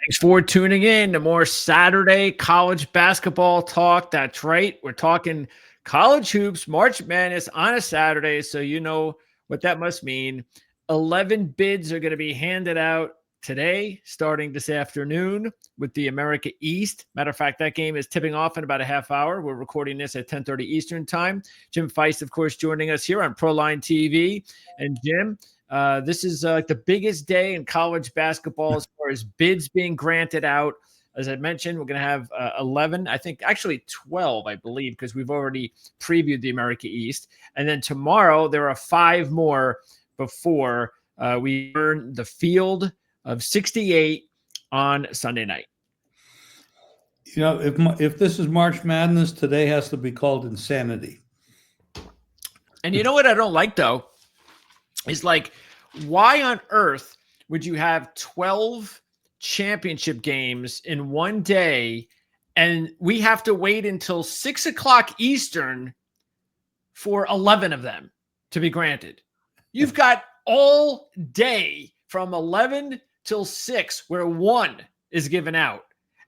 Thanks for tuning in to more Saturday college basketball talk. That's right. We're talking college hoops, March Madness on a Saturday. So you know what that must mean. 11 bids are going to be handed out today, starting this afternoon with the America East. Matter of fact, that game is tipping off in about a half hour. We're recording this at 10:30 Eastern time. Jim Feist, of course, joining us here on Proline TV. And Jim, this is the biggest day in college basketball as far as bids being granted out. As I mentioned, we're going to have 11, I think actually 12, I believe, because we've already previewed the America East. And then tomorrow, there are 5 more before we earn the field of 68 on Sunday night. You know, if this is March Madness, today has to be called insanity. And you know what I don't like, though, is like, why on earth would you have 12 championship games in one day and we have to wait until 6 o'clock Eastern for 11 of them to be granted? You've got all day from 11 till 6 where 1 is given out.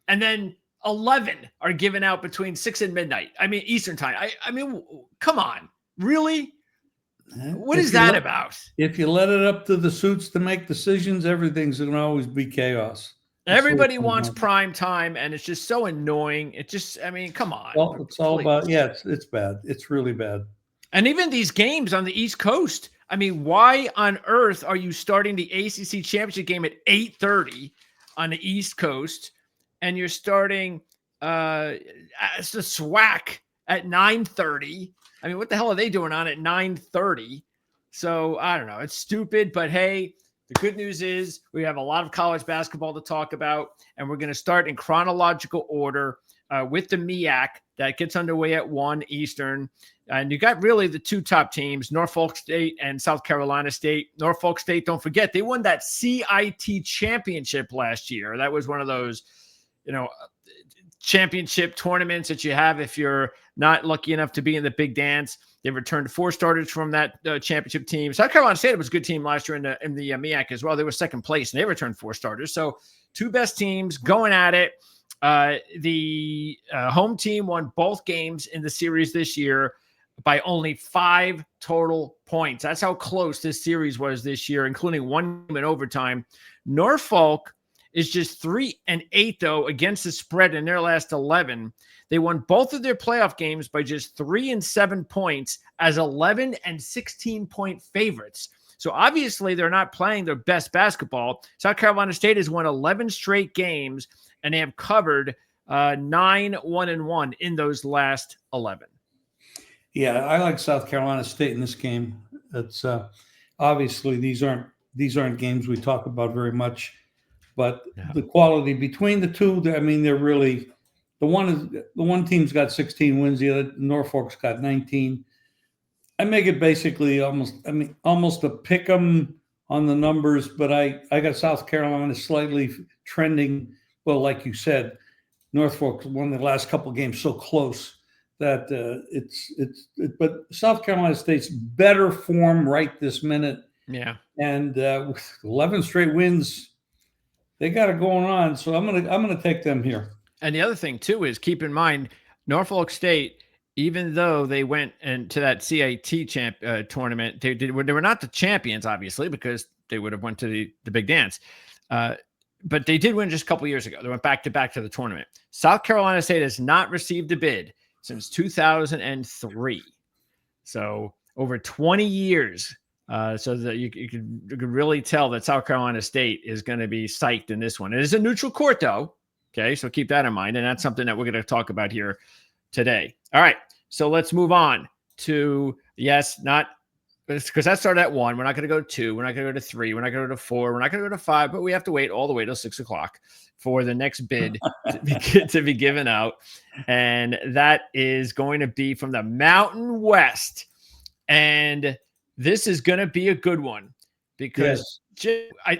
And then 11 are given out between 6 and midnight. I mean, Eastern time. I mean, come on. Really? What is that about? If you let it up to the suits to make decisions, everything's going to always be chaos. Everybody wants prime time, and it's just so annoying. It just, I mean, come on. Well, it's all about, it's bad. It's really bad. And even these games on the East Coast, I mean, why on earth are you starting the ACC championship game at 8:30 on the East Coast, and you're starting the SWAC at 9:30? I mean, what the hell are they doing on at 9:30? So I don't know. It's stupid, but hey, the good news is we have a lot of college basketball to talk about, and we're going to start in chronological order with the MEAC that gets underway at 1 Eastern. And you got really the 2 top teams, Norfolk State and South Carolina State. Norfolk State, don't forget, they won that CIT championship last year. That was one of those, championship tournaments that you have if you're not lucky enough to be in the big dance. They returned 4 starters from that championship team. South Carolina State was a good team last year in the MEAC as well. They were second place, and they returned 4 starters. So 2 best teams going at it. The home team won both games in the series this year by only 5 total points. That's how close this series was this year, including 1 game in overtime. Norfolk is just 3-8, though, against the spread in their last 11. They won both of their playoff games by just 3 and 7 points as 11 and 16-point favorites. So obviously they're not playing their best basketball. South Carolina State has won 11 straight games, and they have covered 9-1-1 in those last 11. Yeah, I like South Carolina State in this game. It's obviously these aren't games we talk about very much, but the quality between the two, I mean, they're really the one team's got 16 wins, the other Norfolk's got 19. I make it basically almost a pick 'em on the numbers, but I got South Carolina slightly trending. Well, like you said, Norfolk won the last couple of games so close that but South Carolina State's better form right this minute. Yeah. And with 11 straight wins, they got it going on. So I'm gonna take them here. And the other thing too is keep in mind Norfolk State, even though they went into that CIT tournament, they were not the champions, obviously, because they would have went to the big dance. But they did win just a couple years ago. They went back to the tournament. South Carolina State has not received a bid since 2003. So over 20 years. So that you could really tell that South Carolina State is going to be psyched in this one. It is a neutral court, though. Okay, so keep that in mind. And that's something that we're going to talk about here today. All right, so let's move on to, because that started at 1. We're not going to go to 2. We're not going to go to 3. We're not going to go to 4. We're not going to go to 5. But we have to wait all the way till 6 o'clock for the next bid to be given out. And that is going to be from the Mountain West. And this is going to be a good one because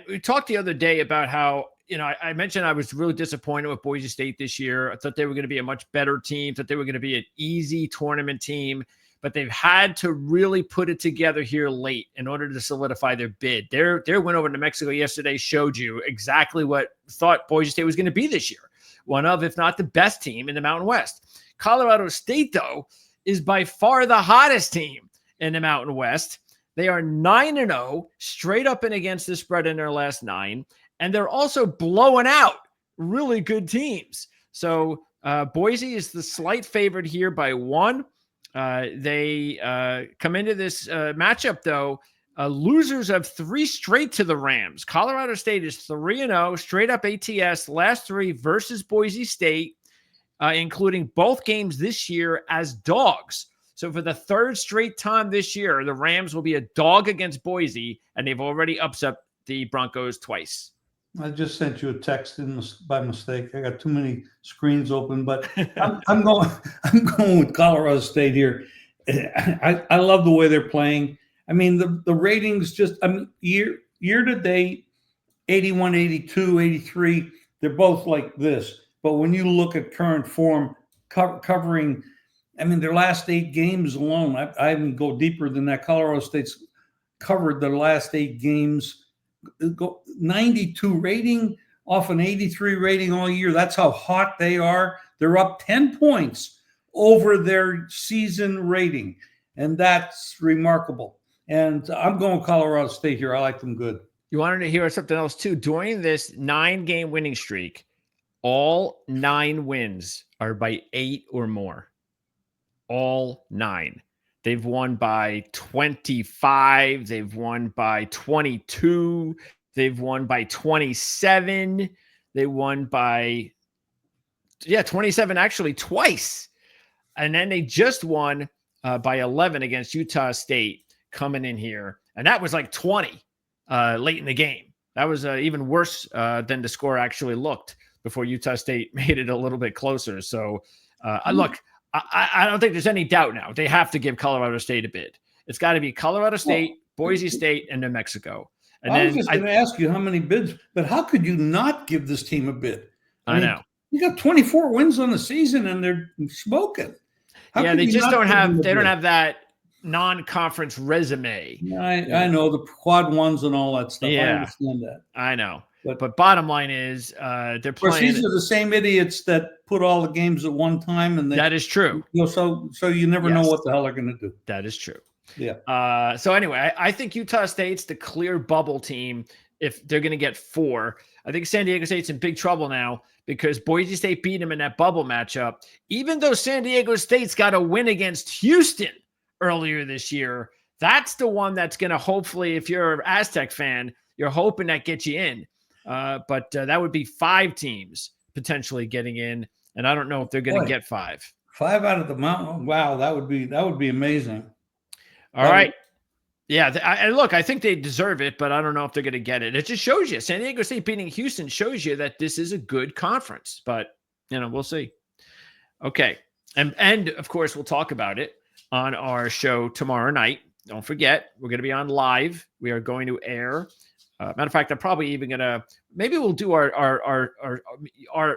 we talked the other day about how, I mentioned I was really disappointed with Boise State this year. I thought they were going to be a much better team, thought they were going to be an easy tournament team. but they've had to really put it together here late in order to solidify their bid. Their win over New Mexico yesterday showed you exactly what thought Boise State was going to be this year. One of, if not the best team in the Mountain West. Colorado State, though, is by far the hottest team in the Mountain West. They are 9-0, straight up and against the spread in their last 9, and they're also blowing out really good teams. So Boise is the slight favorite here by 1. They come into this matchup, though, losers of 3 straight to the Rams. Colorado State is 3-0, straight up ATS, last 3 versus Boise State, including both games this year as dogs. So for the 3rd straight time this year, the Rams will be a dog against Boise, and they've already upset the Broncos twice. I just sent you a text by mistake. I got too many screens open, but I'm going with Colorado State here. I love the way they're playing. I mean, the ratings just year to date, 81, 82, 83, they're both like this. But when you look at current form, covering, I mean, their last 8 games alone, I even go deeper than that. Colorado State's covered their last 8 games, 92 rating off an 83 rating all year. That's how hot they are. They're up 10 points over their season rating, and that's remarkable. And I'm going Colorado State here. I like them good. You wanted to hear something else, too. During this 9-game winning streak, all 9 wins are by 8 or more. All 9. They've won by 25. They've won by 22. They've won by 27. They won by, 27 actually twice. And then they just won by 11 against Utah State coming in here. And that was like 20 late in the game. That was even worse than the score actually looked before Utah State made it a little bit closer. So look, I don't think there's any doubt now. They have to give Colorado State a bid. It's got to be Colorado State, Boise State, and New Mexico. And I was just going to ask you how many bids, but how could you not give this team a bid? I mean, know. You got 24 wins on the season, and they're smoking. They just don't have. They don't have that non-conference resume. I know the quad ones and all that stuff. Yeah, I understand that. I know. But bottom line is, they're playing. These are the same idiots that put all the games at one time, and that is true. So you never know what the hell they're going to do. That is true. Yeah. So anyway, I think Utah State's the clear bubble team if they're going to get 4. I think San Diego State's in big trouble now because Boise State beat them in that bubble matchup. Even though San Diego State's got a win against Houston earlier this year, that's the one that's going to hopefully, if you're an Aztec fan, you're hoping that gets you in. But that would be 5 teams potentially getting in, and I don't know if they're going to get 5. 5 out of the mountain. Wow, that would be amazing. All right. And look, I think they deserve it, but I don't know if they're going to get it. It just shows you San Diego State beating Houston shows you that this is a good conference, but we'll see. Okay. And of course, we'll talk about it on our show tomorrow night. Don't forget, we're going to be on live. We are going to air. Matter of fact, I'm probably even going to, maybe we'll do our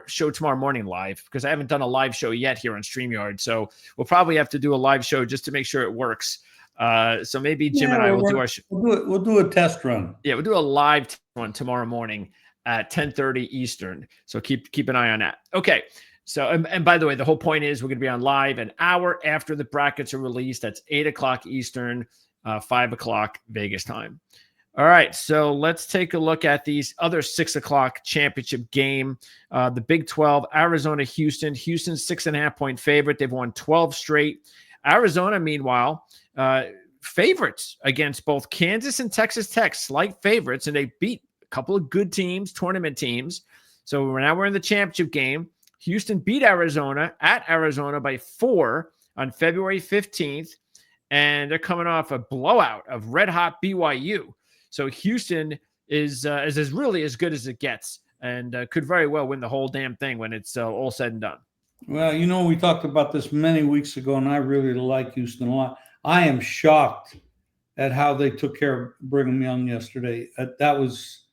show tomorrow morning live because I haven't done a live show yet here on StreamYard. So we'll probably have to do a live show just to make sure it works. So maybe Jim and I will do our show. We'll do a test run. Yeah, we'll do a live one tomorrow morning at 10:30 Eastern. So keep an eye on that. Okay. So, and by the way, the whole point is we're going to be on live an hour after the brackets are released. That's 8:00 Eastern, 5:00 Vegas time. All right. So let's take a look at these other 6:00 championship game. The Big 12, Arizona, Houston. Houston's 6.5-point favorite. They've won 12 straight. Arizona, meanwhile, favorites against both Kansas and Texas Tech, slight favorites, and they beat a couple of good teams, tournament teams. So we're in the championship game. Houston beat Arizona at Arizona by 4 on February 15th, and they're coming off a blowout of red-hot BYU. So Houston is really as good as it gets and could very well win the whole damn thing when it's all said and done. Well, we talked about this many weeks ago, and I really like Houston a lot. I am shocked at how they took care of Brigham Young yesterday. That was,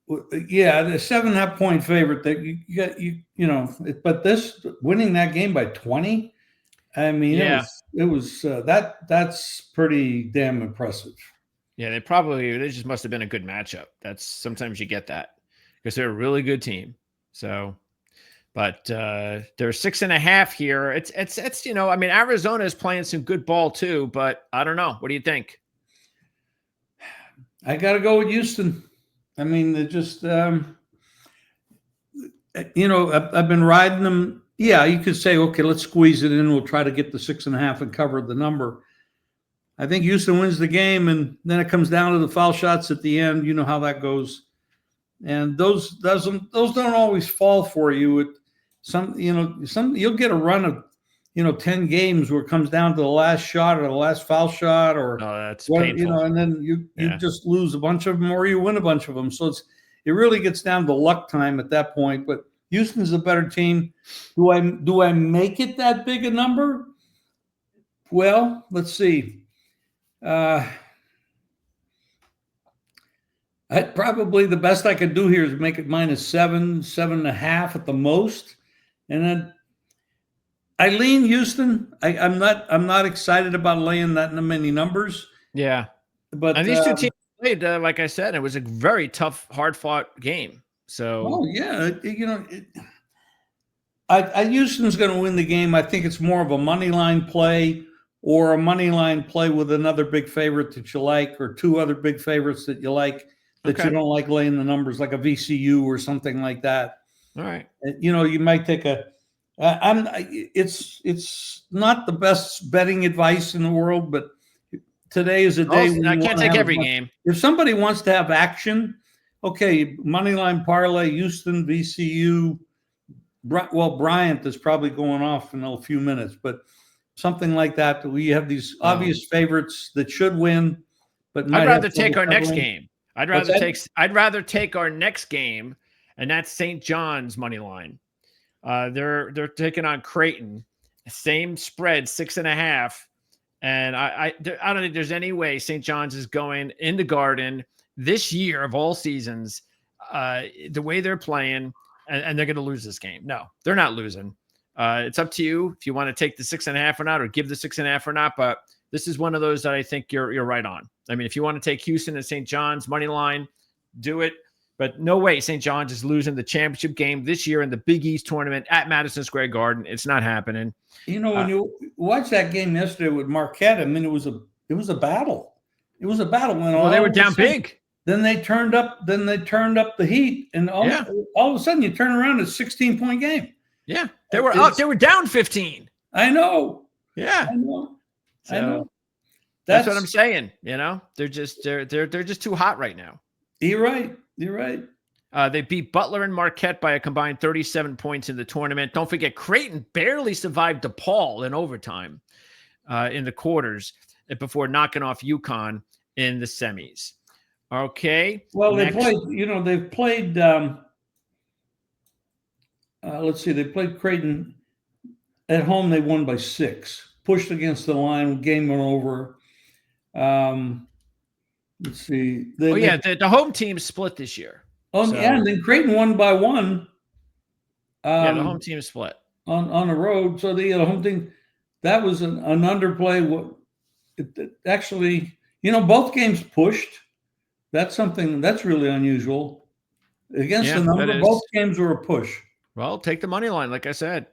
the 7.5-point favorite that you but this winning that game by 20, I mean, Yeah. it was that's pretty damn impressive. Yeah, they just must have been a good matchup. That's sometimes you get that because they're a really good team. So, but they're 6.5 here. It's I mean, Arizona is playing some good ball too, but I don't know. What do you think? I got to go with Houston. I mean, they're just I've been riding them. Yeah, you could say, okay, let's squeeze it in. We'll try to get the 6.5 and cover the number. I think Houston wins the game, and then it comes down to the foul shots at the end. You know how that goes, and those don't always fall for you. Some you'll get a run of 10 games where it comes down to the last shot or the last foul shot or Oh, that's what, painful. and then you Yeah. just lose a bunch of them or you win a bunch of them. So it really gets down to luck time at that point. But Houston's a better team. Do I make it that big a number? Well, let's see. Probably the best I could do here is make it -7, 7.5 at the most, and then I lean Houston. I'm not excited about laying that many numbers. Yeah. But And these two teams played, like I said, it was a very tough, hard fought game. So, oh yeah, Houston's going to win the game. I think it's more of a money line play or a money line play with another big favorite that you like, or two other big favorites that you like that you don't like laying the numbers, like a VCU or something like that. All right. You might take a. It's not the best betting advice in the world, but today is a day when I can't take every game. If somebody wants to have action, okay, money line parlay, Houston, VCU. Well, Bryant is probably going off in a few minutes, but something like that. We have these obvious favorites that should win, but I'd rather take our next game. I'd rather take our next game, and that's St. John's money line. They're taking on Creighton, same spread, 6.5, and I don't think there's any way St. John's is going in the Garden this year of all seasons. The way they're playing. And they're going to lose this game. No, they're not losing. It's up to you if you want to take the 6.5 or not, or give the 6.5 or not. But this is one of those that I think you're right on. I mean, if you want to take Houston and St. John's money line, do it. But no way St. John's is losing the championship game this year in the Big East tournament at Madison Square Garden. It's not happening. When you watch that game yesterday with Marquette, I mean, it was a battle. It was a battle. Well, they were down big. Then they turned up the heat, and all of a sudden you turn around, it's a 16-point game. Yeah, they were up. They were down 15. I know. Yeah, I know. So, I know. That's what I'm saying. They're just too hot right now. You're right. You're right. They beat Butler and Marquette by a combined 37 points in the tournament. Don't forget, Creighton barely survived DePaul in overtime in the quarters before knocking off UConn in the semis. Okay. Well, they've played. Let's see. They played Creighton at home. They won by 6. Pushed against the line. Game went over. Let's see. The home team split this year. Oh, so, yeah. And then Creighton won by 1. The home team split on the road. So the home team, that was an underplay. Actually, both games pushed. That's something that's really unusual. Against the number, both games were a push. Well, take the money line, like I said.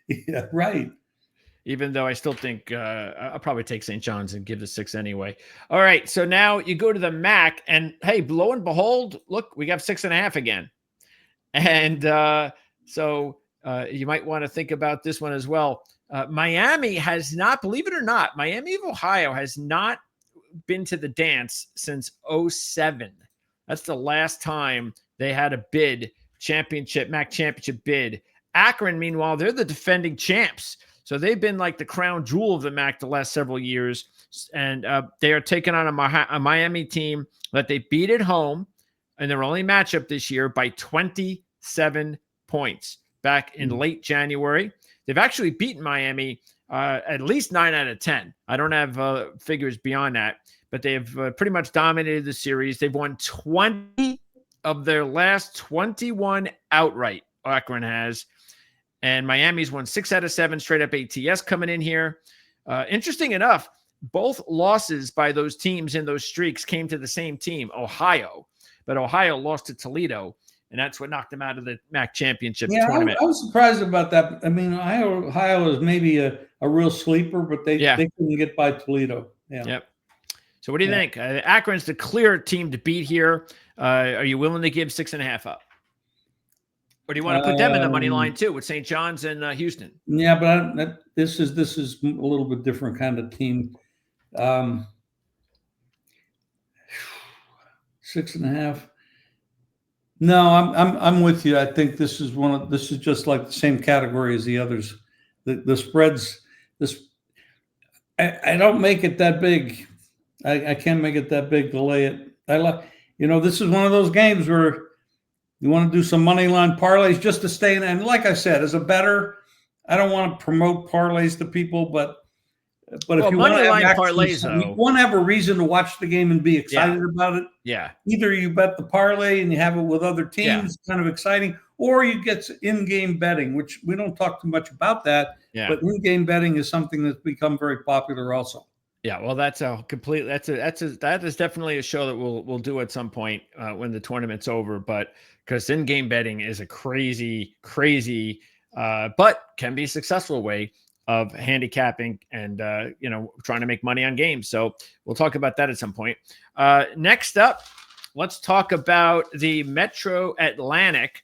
Yeah, right. Even though I still think I'll probably take St. John's and give the 6 anyway. All right, so now you go to the MAC, and hey, lo and behold, look, we got 6.5 again. And so you might want to think about this one as well. Miami has not, believe it or not, Miami of Ohio has not been to the dance since 2007. That's the last time they had a MAC championship bid. Akron, meanwhile, they're the defending champs. So they've been like the crown jewel of the MAC the last several years. And they are taking on a Miami team that they beat at home in their only matchup this year by 27 points back in late January. They've actually beaten Miami at least 9 out of 10. I don't have figures beyond that, but they've pretty much dominated the series. They've won 20 of their last 21 outright, Akron has. And Miami's won 6 out of 7 straight up ATS coming in here. Interesting enough, both losses by those teams in those streaks came to the same team, Ohio. But Ohio lost to Toledo, and that's what knocked them out of the MAC championship tournament. I was surprised about that. I mean, Ohio is maybe a real sleeper, but they couldn't get by Toledo. Yeah. Yep. So what do you think? Akron's the clear team to beat here. Are you willing to give 6.5 up? Or do you want to put them in the money line too with St. John's and Houston? Yeah, but this is a little bit different kind of team. 6.5. No, I'm with you. I think this is just like the same category as the others. The spreads. I don't make it that big. I can't make it that big to lay it. This is one of those games where you want to do some money line parlays just to stay in. And like I said, as a bettor, I don't want to promote parlays to people, but if you want to have a reason to watch the game and be excited about it, either you bet the parlay and you have it with other teams, kind of exciting, or you get in-game betting, which we don't talk too much about that. But in-game betting is something that's become very popular also. Yeah, well, that is definitely a show that we'll do at some point when the tournament's over. But because in-game betting is a crazy, but can be a successful way of handicapping and trying to make money on games. So we'll talk about that at some point. Next up, let's talk about the Metro Atlantic,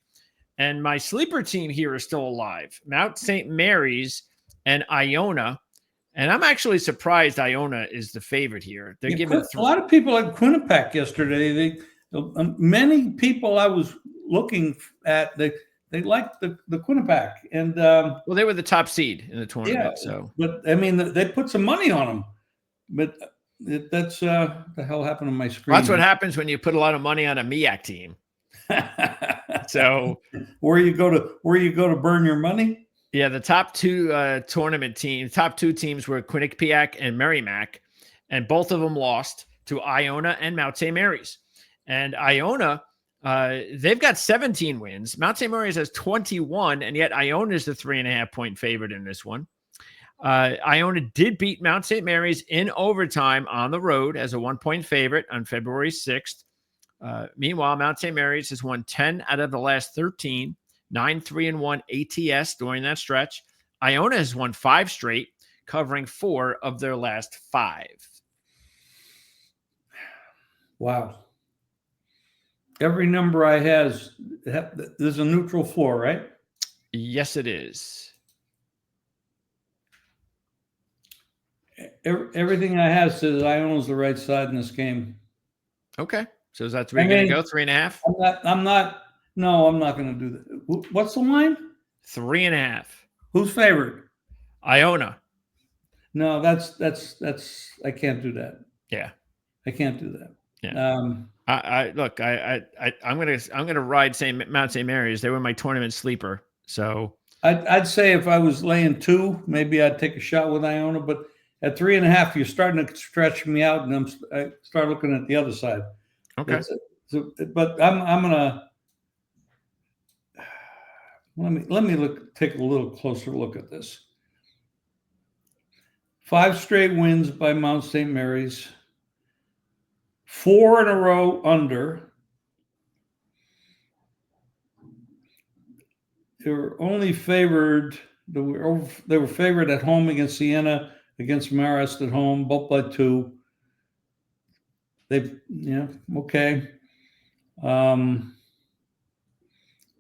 and my sleeper team here is still alive: Mount St. Mary's and Iona. And I'm actually surprised Iona is the favorite here. They're giving a lot of people at Quinnipiac yesterday. Many people I was looking at, they liked the Quinnipiac, and they were the top seed in the tournament. But I mean, they put some money on them. But that's the hell happened on my screen. Well, that's what happens when you put a lot of money on a MEAC team. So where you go to burn your money. Yeah, the top two tournament teams, top two teams were Quinnipiac and Merrimack, and both of them lost to Iona and Mount St. Mary's. And Iona, they've got 17 wins. Mount St. Mary's has 21, and yet Iona is the 3.5-point favorite in this one. Iona did beat Mount St. Mary's in overtime on the road as a 1-point favorite on February 6th. Meanwhile, Mount St. Mary's has won 10 out of the last 13. 9-3-1 ATS during that stretch. Iona has won 5 straight, covering 4 of their last 5. Wow. Every number I has, there's a neutral floor, right? Yes, it is. Everything I have says Iona's the right side in this game. Okay. So is that where you're going to go? 3.5? No, I'm not going to do that. What's the line? 3.5. Who's favored? Iona. No, that's I can't do that. Yeah, I can't do that. Yeah. I'm gonna ride Mount St. Mary's. They were my tournament sleeper. So I'd say if I was laying 2, maybe I'd take a shot with Iona. But at 3.5, you're starting to stretch me out, and I start looking at the other side. Okay. But I'm gonna. Let me take a little closer look at this. 5 straight wins by Mount St. Mary's. 4 in a row under. They were only favored. They were favored at home against Siena, against Marist at home, both by 2. Okay.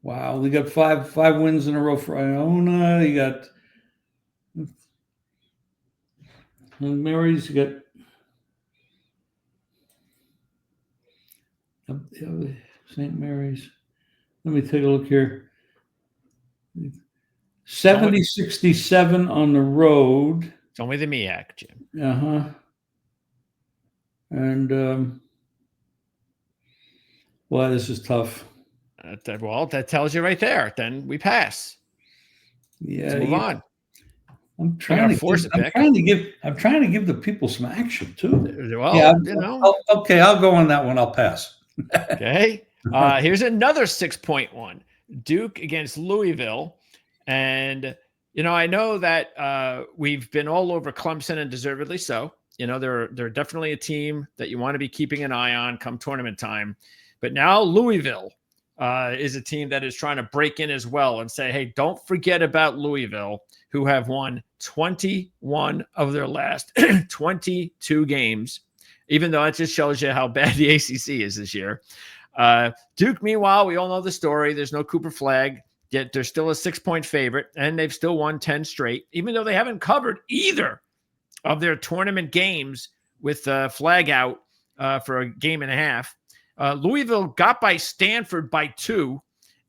Wow, we got five wins in a row for Iona. You got Mary's. You got St. Mary's. Let me take a look here. 70-67 on the road. It's only the MEAC, Jim. And well, this is tough. That tells you right there. Then we pass. Yeah, let's move on. I'm trying to give the people some action too. Well, yeah, okay, I'll go on that one. I'll pass. Okay. Here's another 6.1. Duke against Louisville, And, I know that we've been all over Clemson, and deservedly so. They're definitely a team that you want to be keeping an eye on come tournament time. But now Louisville is a team that is trying to break in as well and say, hey, don't forget about Louisville, who have won 21 of their last 22 games, even though it just shows you how bad the ACC is this year. Duke, meanwhile, we all know the story. There's no Cooper Flag, yet they're still a 6-point favorite, and they've still won 10 straight, even though they haven't covered either of their tournament games with Flag out for a game and a half. Louisville got by Stanford by 2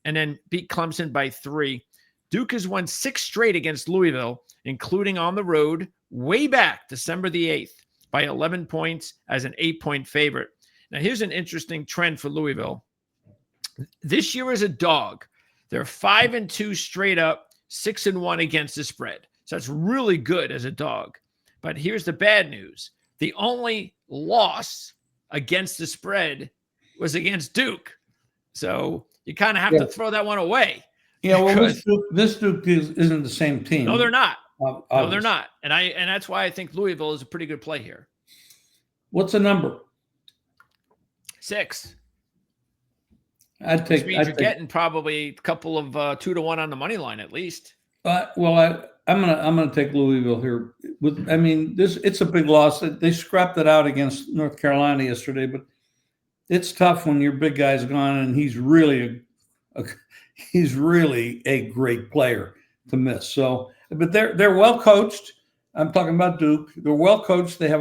and then beat Clemson by 3. Duke has won 6 straight against Louisville, including on the road way back December the 8th by 11 points as an 8-point favorite. Now, here's an interesting trend for Louisville. This year as a dog, they're 5-2 straight up, 6-1 against the spread. So that's really good as a dog. But here's the bad news. The only loss against the spread was against Duke. So you kind of have to throw that one away. Yeah, well, this Duke isn't the same team. No, they're not. No, they're not. And that's why I think Louisville is a pretty good play here. What's the number? 6. Which means you're getting probably a couple of 2-1 on the money line at least. Well, I'm gonna take Louisville here. It's a big loss. They scrapped it out against North Carolina yesterday, but it's tough when your big guy's gone and he's really a great player to miss. So, but they're well coached. I'm talking about Duke. They're well coached. They have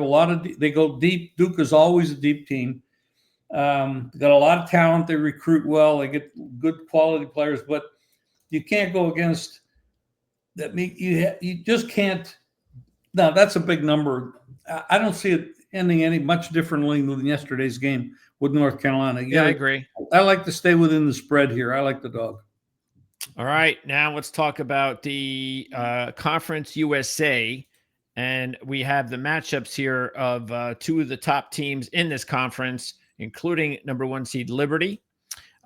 they go deep. Duke is always a deep team. They got a lot of talent. They recruit well. They get good quality players, but you can't go against that. You just can't. No, that's a big number. I don't see it ending any much differently than yesterday's game with North Carolina. Yeah, I agree. I like to stay within the spread here. I like the dog. All right, now let's talk about the Conference USA. And we have the matchups here of 2 of the top teams in this conference, including number 1 seed Liberty.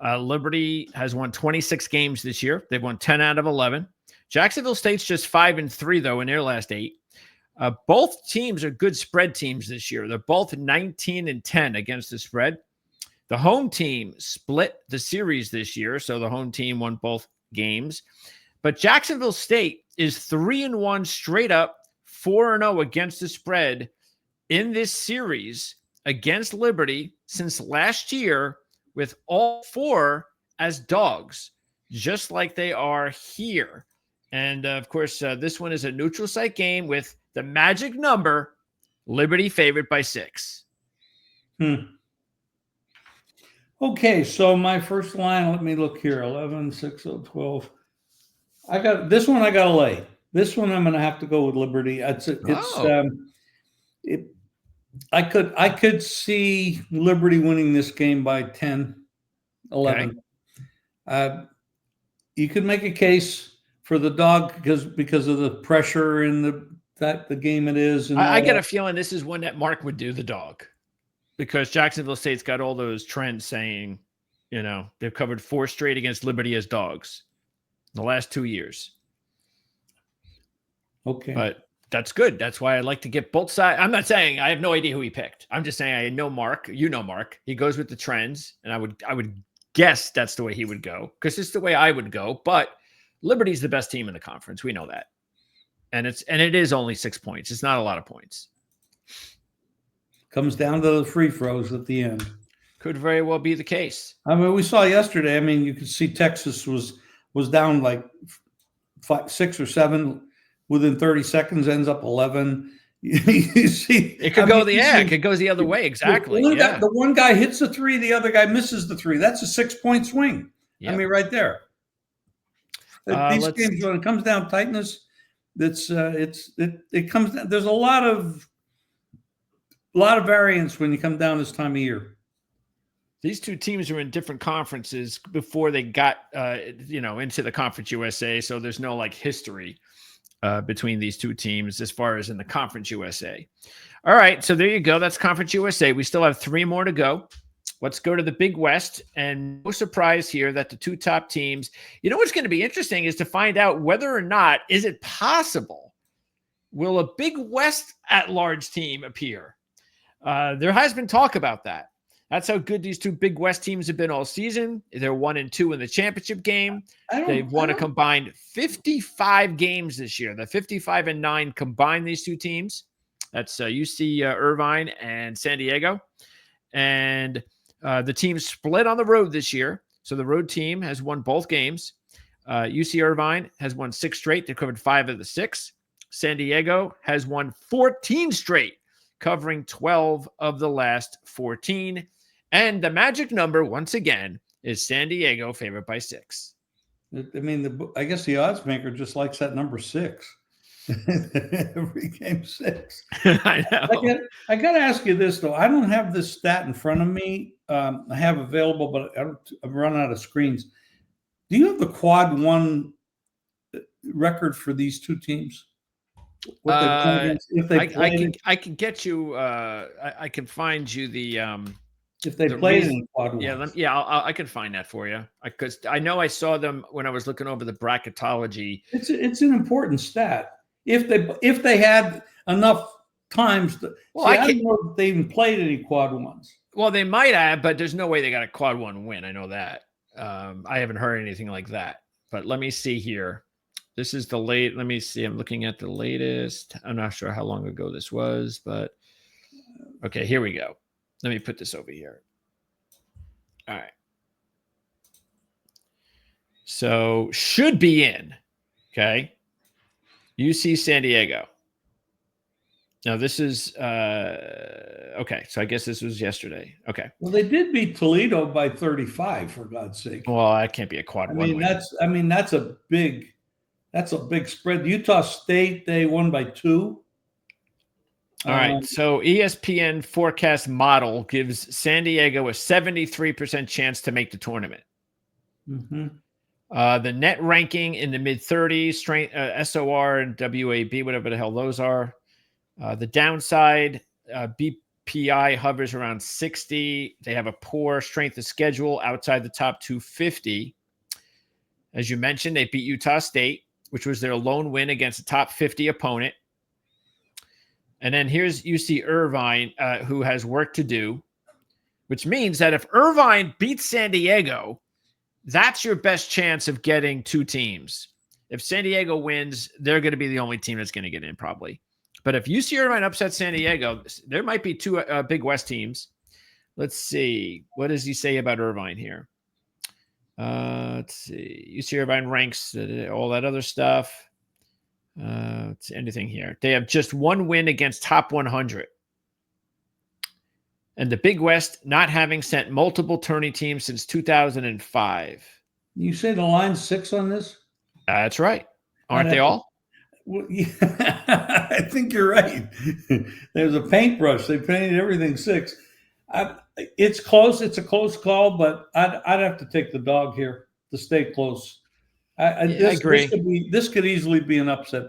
Liberty has won 26 games this year. They've won 10 out of 11. Jacksonville State's just 5-3, though, in their last 8. Both teams are good spread teams this year. They're both 19-10 against the spread. The home team split the series this year, so the home team won both games. But Jacksonville State is 3-1 straight up, 4-0 against the spread in this series against Liberty since last year, with all 4 as dogs, just like they are here. And, of course, this one is a neutral site game with the magic number, Liberty favored by 6. Okay, so my first line, let me look here, 11, 6, 12. I got this one I got to lay. This one I'm going to have to go with Liberty. I could see Liberty winning this game by 10, 11. Okay. You could make a case for the dog because of the pressure and the game it is. And I get a feeling this is one that Mark would do, the dog, because Jacksonville State's got all those trends saying, they've covered 4 straight against Liberty as dogs in the last 2 years. Okay. But that's good. That's why I like to get both sides. I'm not saying I have no idea who he picked. I'm just saying I know Mark. You know Mark. He goes with the trends, and I would guess that's the way he would go because it's the way I would go. But Liberty's the best team in the conference. We know that. And it is only 6 points. It's not a lot of points. Comes down to the free throws at the end. Could very well be the case. We saw yesterday. You could see Texas was down like 6 or 7 within 30 seconds, ends up 11. You see, it could go it goes the other way. Exactly. The one guy hits the 3, the other guy misses the 3. That's a 6-point swing. Yep. Right there. These games, when it comes down tightness, it comes down. There's a lot of variance when you come down this time of year. These 2 teams are in different conferences before they got into the Conference USA, so there's no history between these 2 teams as far as in the Conference USA. All right, so there you go. That's Conference USA. We still have 3 more to go. Let's go to the Big West, and no surprise here that the two top teams, you know what's going to be interesting is to find out whether or not, is it possible, will a Big West at-large team appear? There has been talk about that. That's how good these two Big West teams have been all season. They're 1-2 in the championship game. They've won a combined 55 games this year. The 55-9 combined, these two teams. That's UC Irvine and San Diego. And the team split on the road this year. So the road team has won both games. UC Irvine has won 6 straight. They covered 5 of the 6. San Diego has won 14 straight, covering 12 of the last 14. And the magic number, once again, is San Diego favored by 6. I mean, I guess the odds maker just likes that number 6. Every game 6. I know. I got to ask you this, though. I don't have this stat in front of me. I have available, but I've run out of screens. Do you have the quad 1 record for these two teams? What if they I can get you. I can find you the. If they played in quad 1. I can find that for you because I know I saw them when I was looking over the bracketology. It's an important stat. If they had enough times, I don't know if they even played any quad 1s. Well, they might have, but there's no way they got a quad 1 win. I know that. I haven't heard anything like that. But let me see here. This is the late. Let me see. I'm looking at the latest. I'm not sure how long ago this was, but okay, here we go. Let me put this over here. All right. So should be in. Okay. UC San Diego. Now this is okay. So I guess this was yesterday. Okay. Well, they did beat Toledo by 35, for God's sake. Well, that can't be a quad 1 win. That's a big spread. Utah State, they won by 2. All right. So ESPN forecast model gives San Diego a 73% chance to make the tournament. Mm-hmm. The net ranking in the mid-30s, strength, SOR and WAB, whatever the hell those are. The downside, BPI hovers around 60. They have a poor strength of schedule outside the top 250. As you mentioned, they beat Utah State, which was their lone win against a top 50 opponent. And then here's UC Irvine, who has work to do, which means that if Irvine beats San Diego, that's your best chance of getting 2 teams. If San Diego wins, they're going to be the only team that's going to get in probably. But if UC Irvine upsets San Diego, there might be 2 Big West teams. Let's see. What does he say about Irvine here? Let's see. UC Irvine ranks all that other stuff. It's anything here. They have just 1 win against top 100. And the Big West not having sent multiple tourney teams since 2005. You say the line's 6 on this? That's right. Aren't they all? Well, yeah, I think you're right. There's a paintbrush. They painted everything 6. It's close. It's a close call, but I'd have to take the dog here to stay close. I agree. This could easily be an upset.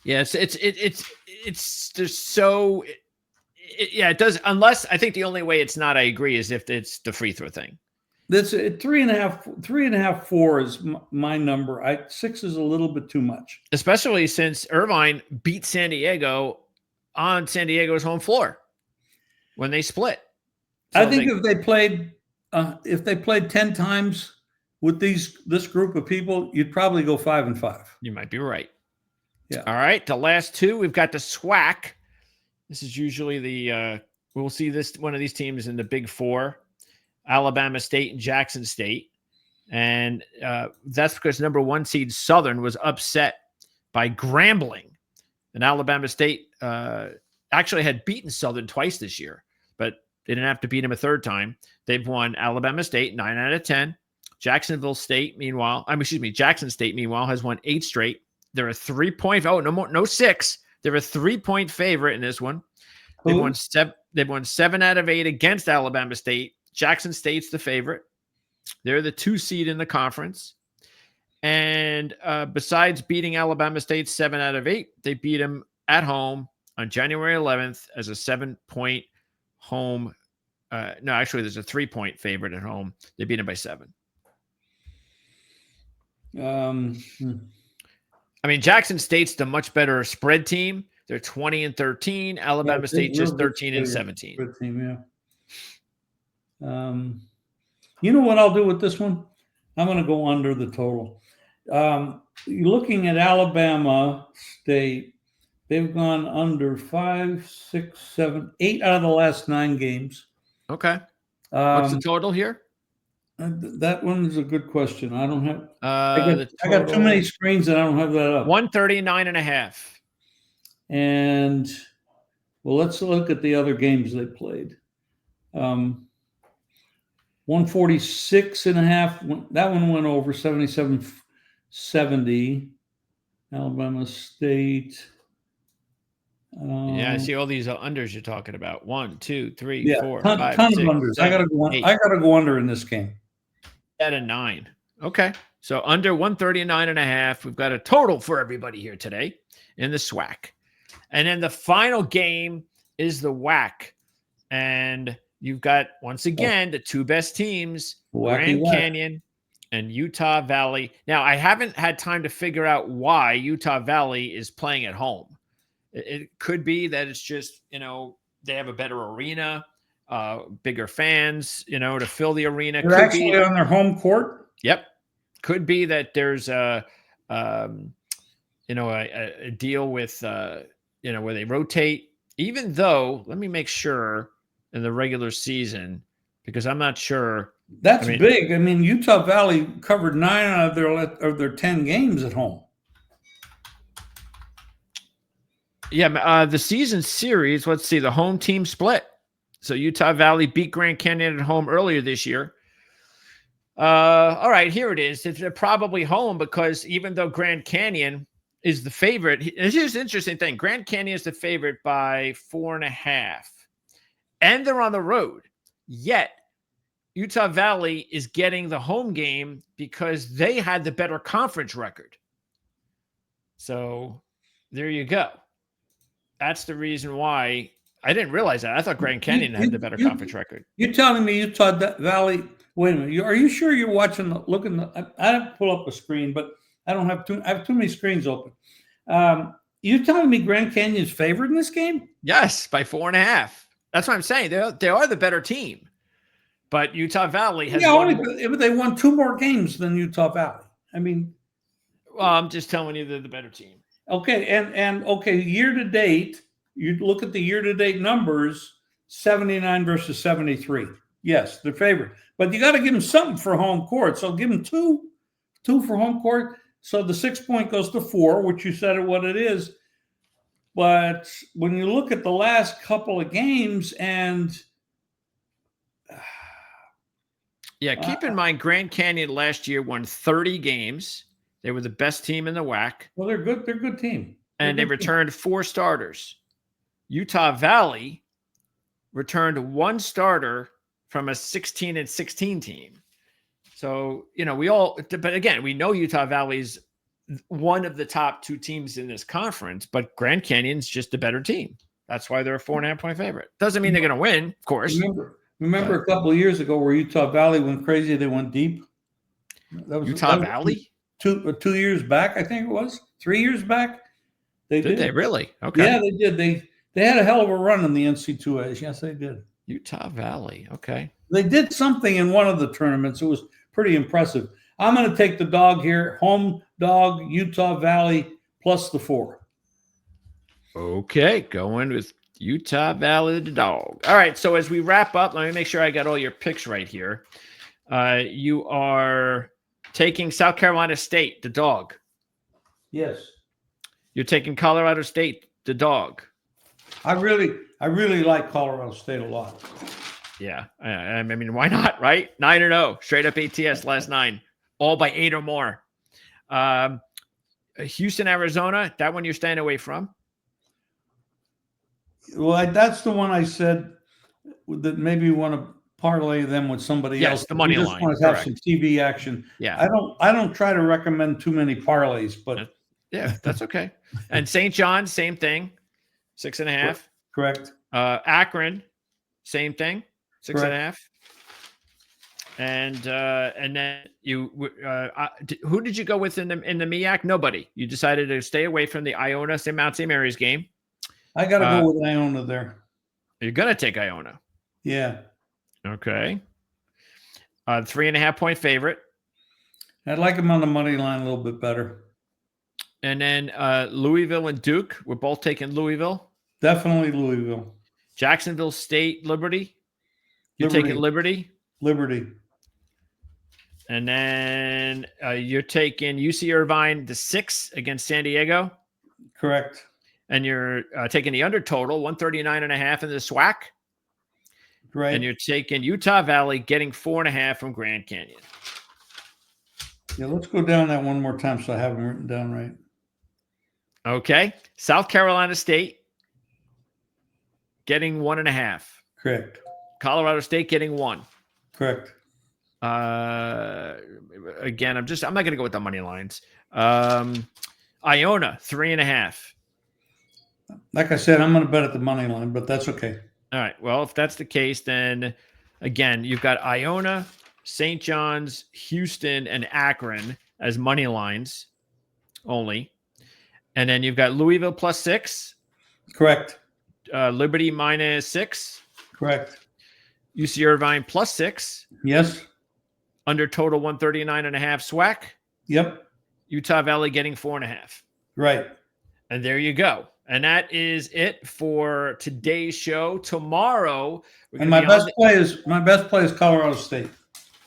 Yeah, it's just so. It does. Unless I think the only way it's not, I agree, is if it's the free throw thing. That's 3.5, 4 is my number. 6 is a little bit too much, especially since Irvine beat San Diego on San Diego's home floor when they split. So I think if they played 10 times with this group of people, you'd probably go 5-5. You might be right. Yeah. All right. The last 2, we've got the SWAC. This is usually the we'll see one of these teams in the Big 4, Alabama State and Jackson State. And that's because number 1 seed Southern was upset by Grambling. And Alabama State actually had beaten Southern twice this year, but they didn't have to beat them a 3rd time. They've won Alabama State 9 out of 10. Jackson State, meanwhile, has won 8 straight. They're a 3-point. Oh, no 6. They're a 3-point favorite in this one. They've won 7 out of 8 against Alabama State. Jackson State's the favorite. They're the 2 seed in the conference. And besides beating Alabama State 7 out of 8, they beat them at home on January 11th as a 7-point home No, actually, there's a 3-point favorite at home. They beat them by 7. I mean, Jackson State's the much better spread team. They're 20-13. Alabama State just 13-17. Good team, yeah. You know what I'll do with this one? I'm going to go under the total. Looking at Alabama State, they've gone under 5, 6, 7, 8 out of the last 9 games. Okay. What's the total here? That one is a good question. I don't have. I got too many screens and I don't have that up. 139.5. And well, let's look at the other games they played. 146.5. That one went over 77-70. Alabama State. Yeah, I see all these unders you're talking about. 1, 2, 3, 4, ton 5, of 6, unders. 7, I gotta go. 8. I gotta go under in this game. At a 9. Okay, so under 139.5. We've got a total for everybody here today in the SWAC, and then the final game is the WAC, and you've got once again the 2 best teams, Grand Canyon and Utah Valley. Now, I haven't had time to figure out why Utah Valley is playing at home. It could be that it's just, they have a better arena, bigger fans, to fill the arena. They're actually on their home court. Yep. Could be that there's a deal with, where they rotate, even though, let me make sure in the regular season, because I'm not sure. That's big. I mean, Utah Valley covered 9 out of their 10 games at home. Yeah, the season series, let's see, the home team split. So Utah Valley beat Grand Canyon at home earlier this year. All right, here it is. They're probably home because even though Grand Canyon is the favorite, here's the interesting thing. Grand Canyon is the favorite by 4.5. And they're on the road. Yet, Utah Valley is getting the home game because they had the better conference record. So there you go. That's the reason why I didn't realize that. I thought Grand Canyon had the better conference record. You're telling me Utah Valley? Wait a minute. Are you sure you're watching? I have to pull up a screen, but I don't have I have too many screens open. You telling me Grand Canyon's favored in this game? Yes, by 4.5. That's what I'm saying. They are the better team, but Utah Valley has but they won 2 more games than Utah Valley. I mean, well, I'm just telling you they're the better team. Okay, and year to date, you look at the year to date numbers, 79 versus 73. Yes, they're favored, but you got to give them something for home court. So give them two for home court. So the 6 point goes to 4, which you said what it is. But when you look at the last couple of games, and keep in mind Grand Canyon last year won 30 games. They were the best team in the WAC. Well, they're good. They're a good team. And they returned 4 starters. Utah Valley returned 1 starter from a 16-16 team. So, but again, we know Utah Valley's one of the top 2 teams in this conference, but Grand Canyon's just a better team. That's why they're a 4.5-point favorite. Doesn't mean they're going to win, of course. Remember a couple of years ago where Utah Valley went crazy? They went deep. That was Utah Valley? 2 years back, I think it was 3 years back. Did they really? Okay. Yeah, they did. They had a hell of a run in the NC2As. Yes, they did. Utah Valley. Okay. They did something in one of the tournaments. It was pretty impressive. I'm going to take the dog here. Home dog, Utah Valley plus the 4. Okay, going with Utah Valley the dog. All right. So as we wrap up, let me make sure I got all your picks right here. You are taking South Carolina State, the dog. Yes. You're taking Colorado State, the dog. I really like Colorado State a lot. Yeah. I mean, why not, right? 9-0, straight up ATS last 9, all by 8 or more. Houston, Arizona, that one you're staying away from. Well, that's the one I said that maybe you want to parlay them with somebody else. Yes, the money line. Just want to have some TV action. Yeah. I don't try to recommend too many parlays, but yeah, that's okay. And St. John's, same thing, 6.5. Correct. Akron, same thing. Six and a half. And then who did you go with in the MEAC? Nobody. You decided to stay away from the Iona Mount St. Mary's game. I got to go with Iona there. You're gonna take Iona. Yeah. Okay. 3.5 point favorite. I'd like them on the money line a little bit better. And then Louisville and Duke. We're both taking Louisville. Definitely Louisville. Jacksonville State, Liberty. You're taking Liberty. Liberty. And then you're taking UC Irvine, the 6 against San Diego. Correct. And you're taking the under total, 139.5 in the SWAC. Right. And you're taking Utah Valley, getting 4.5 from Grand Canyon. Yeah, let's go down that one more time so I have them written down right. Okay. South Carolina State, getting 1.5. Correct. Colorado State, getting 1. Correct. Again, I'm not going to go with the money lines. Iona 3.5. Like I said, I'm going to bet at the money line, but that's okay. All right. Well, if that's the case, then again, you've got Iona, St. John's, Houston, and Akron as money lines only, and then you've got Louisville +6. Correct. Liberty -6. Correct. UC Irvine +6. Yes. Under total 139.5 SWAC. Yep. Utah Valley getting 4.5. Right. And there you go. And that is it for today's show. Tomorrow, and my best play is Colorado State.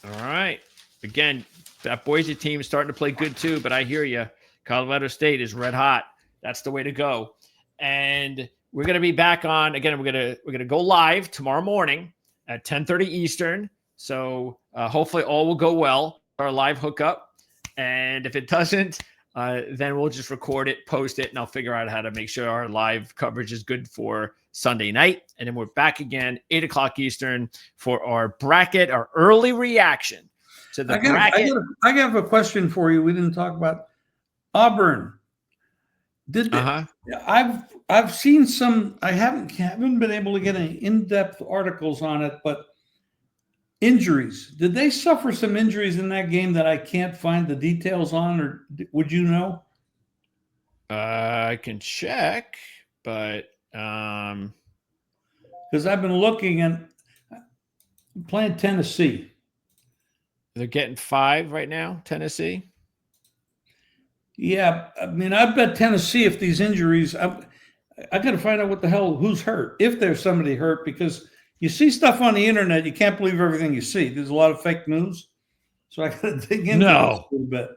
All right. Again, that Boise team is starting to play good too, but I hear you. Colorado State is red hot. That's the way to go. And we're going to be back on again. We're going to go live tomorrow morning at 10:30 Eastern. So hopefully all will go well. Our live hookup, and if it doesn't, then we'll just record it, post it, and I'll figure out how to make sure our live coverage is good for Sunday night. And then we're back again 8:00 Eastern for our bracket, our early reaction to the bracket. I have a question for you. We didn't talk about Auburn. I've seen some. I haven't been able to get any in-depth articles on it, but injuries. Did they suffer some injuries in that game that I can't find the details on, or would you know? I can check, but because I've been looking and playing Tennessee. They're getting 5 right now, Tennessee. Yeah, I mean, I bet Tennessee if these injuries. I got to find out who's hurt, if there's somebody hurt, because you see stuff on the internet, you can't believe everything you see. There's a lot of fake news, so I got to dig into this a little bit.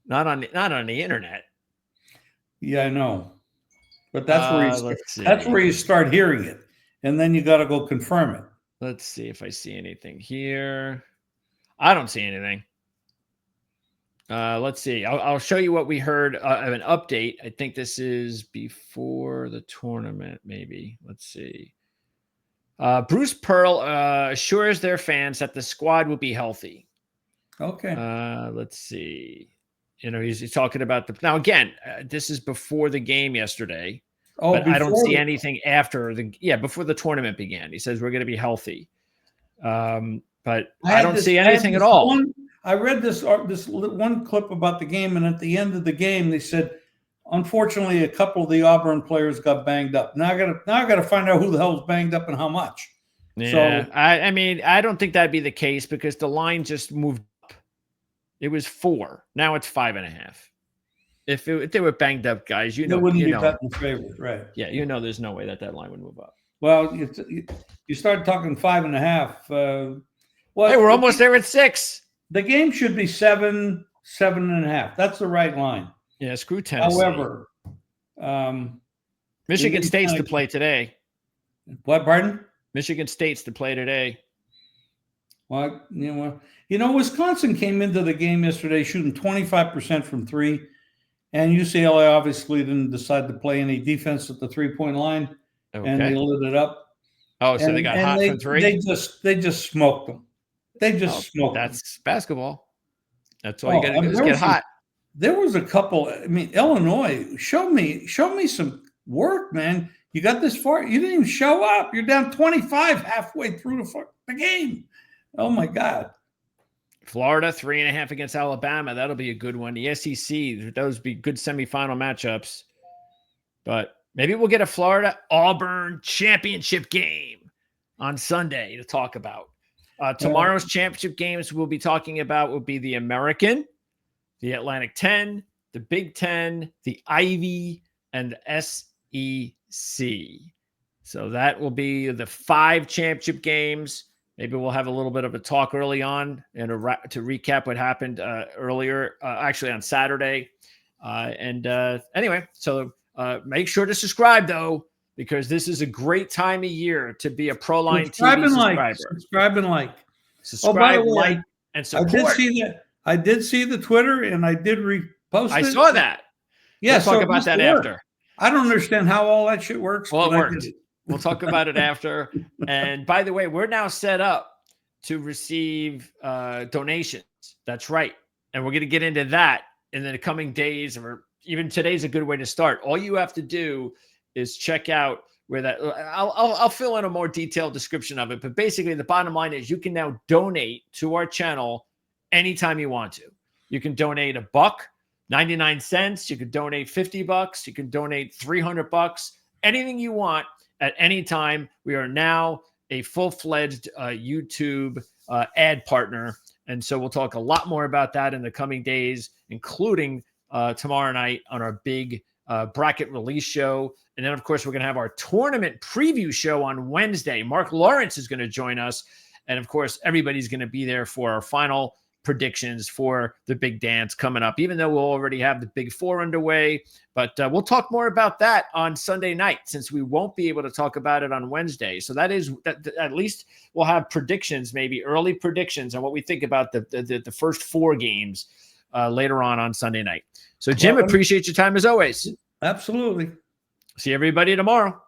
Not on the internet. Yeah, I know, but that's where you start hearing it, and then you got to go confirm it. Let's see if I see anything here. I don't see anything. Let's see. I'll show you what we heard of an update. I think this is before the tournament, maybe. Let's see. Bruce Pearl assures their fans that the squad will be healthy. Okay. Let's see. He's talking about now again, this is before the game yesterday. Oh, but I don't see anything after before the tournament began. He says we're going to be healthy. But I don't see anything at all. I read this one clip about the game, and at the end of the game, they said, unfortunately, a couple of the Auburn players got banged up. Now I got to find out who the hell's banged up and how much. Yeah, so I mean, I don't think that'd be the case because the line just moved up. It was 4. Now it's 5.5. If they were banged up guys, it wouldn't be betting favorite, right? Yeah, there's no way that line would move up. Well, you start talking 5.5. Hey, we're almost there at 6. The game should be 7.5. That's the right line. Yeah, screw Tennessee. However, Michigan State's to play today. What, pardon? Michigan State's to play today. Well, Wisconsin came into the game yesterday shooting 25% from 3, and UCLA obviously didn't decide to play any defense at the 3-point line, and they lit it up. Oh, so they got hot from 3? They just smoked them. Smoked them. That's basketball. That's all you got to do is get hot. There was a couple. I mean, Illinois, show me some work, man. You got this far. You didn't even show up. You're down 25 halfway through the game. Oh, my God. Florida, 3.5 against Alabama. That'll be a good one. The SEC, those be good semifinal matchups. But maybe we'll get a Florida-Auburn championship game on Sunday to talk about. Tomorrow's championship games we'll be talking about will be the American, the Atlantic 10, the Big 10, the Ivy, and the SEC. So that will be the 5 championship games. Maybe we'll have a little bit of a talk early on and to recap what happened earlier, actually on Saturday. Anyway, so make sure to subscribe, though, because this is a great time of year to be a ProLine TV subscriber. Subscribe and like. Subscribe, like, and support. I did see the Twitter, and I did repost it. I saw that. Yeah, we'll talk about that after. I don't understand how all that shit works. Well, it worked. We'll talk about it after. And by the way, we're now set up to receive donations. That's right. And we're going to get into that in the coming days, or even today's a good way to start. All you have to do is check out where that I'll fill in a more detailed description of it. But basically, the bottom line is you can now donate to our channel anytime you want to. You can donate $1.99. You can donate $50. You can donate $300. Anything you want. At any time. We are now a full-fledged YouTube ad partner. And so we'll talk a lot more about that in the coming days, including tomorrow night on our big bracket release show. And then, of course, we're going to have our tournament preview show on Wednesday. Mark Lawrence is going to join us. And, of course, everybody's going to be there for our final predictions for the big dance coming up, even though we'll already have the big 4 underway. But we'll talk more about that on Sunday night, since we won't be able to talk about it on Wednesday. So that at least we'll have predictions, maybe early predictions on what we think about the first 4 games later on Sunday night. So, Jim, appreciate your time as always. Absolutely. See everybody tomorrow.